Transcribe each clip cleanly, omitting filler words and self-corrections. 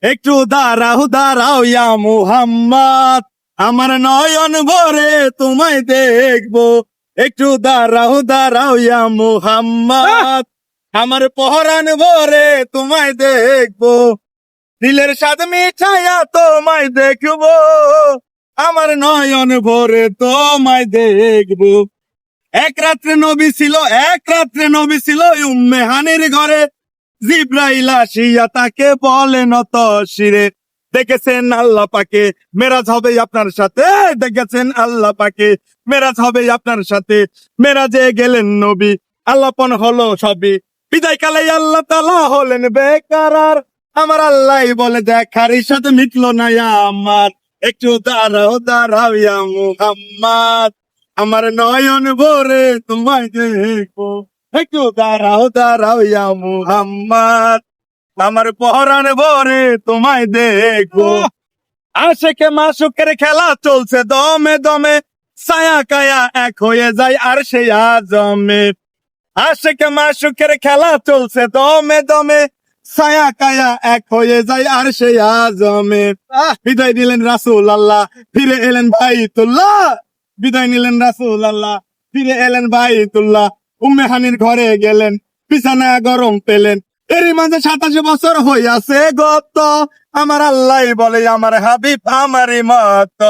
একটু দাঁড়াও দাঁড়াও ইয়া মুহাম্মদ, আমার নয়ন ভরে তোমায় দেখবো। একটু দাঁড়াও দাঁড়াও ইয়া মুহাম্মদ, আমার পহরান ভরে তোমায় দেখবো। দিলের স্বাদ মিঠাইয়া তোমায় দেখবো, আমার নয়ন ভরে তোমায় দেখবো। এক রাত্রে নবী ছিল উম্মে হানির ঘরে। জিব্রাইল আসিয়া তাকে বলেন নত শিরে, দেখেছেন আল্লাহ পাকে মেরাজ হবে আপনার সাথে, দেখেছেন আল্লাহ পাকে মেরাজ হবে আপনার সাথে। মেরাজে গেলেন নবী, আল্লাপন হলো সবই। বিদায় কালে আল্লাহ তাআলা হলেন বেকারার, আমার আল্লাহ বলে দেখার সাথে মিটলো না আমার। একটু দাঁড়াও দাঁড়াও ইয়া মুহাম্মদ, আমার নয়ন ভরে তোমায় দেখবো। একটু দাঁড়াও দাঁড়াও ইয়া মুহাম্মদ, আমার পহরান ভরে তোমায় দেখবো। আশেকে মাসুকের খেলা চলছে দমে দমে, ছায়া কায়া এক হয়ে যায় আর সে আজমে। আশেকে মাসুকের খেলা চলছে দমে দমে, ছায়া কায়া এক হয়ে যায় আর সে আজমে। বিদায় দিলেন রাসূল আল্লাহ, ফিরে এলেন বাইতুল্লাহ। বিদায় নিলেন রাসূল আল্লাহ, ফিরে এলেন বাইতুল্লাহ। উম্মে হানির ঘরে গেলেন, বিছানা গরম পেলেন। এরই মাঝে 27 বছর হইয়াছে গত, আমার আল্লাহ বলে আমার হাবিব আমারই মত।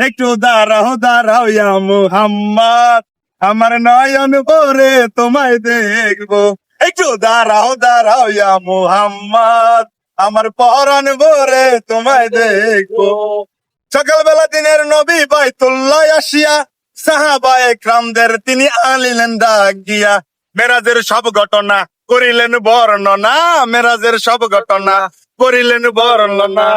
একটু দাঁড়াও দাঁড়াও ইয়া মুহাম্মদ, আমার নয়ন ভরে তোমায় দেখবো। একটু দাঁড়াও দাঁড়াও ইয়া মুহাম্মদ, আমার পরাণ ভরে তোমায় দেখবো। সকালবেলা দিনের নবী বাইতুল্লাহ আসিয়া, সাহাবায়ে কিরামদের তিনি আনিলেন ডাক গিয়া। মেরাজের সব ঘটনা করিলেন বর্ণনা, মেরাজের সব ঘটনা করিলেন বর্ণনা।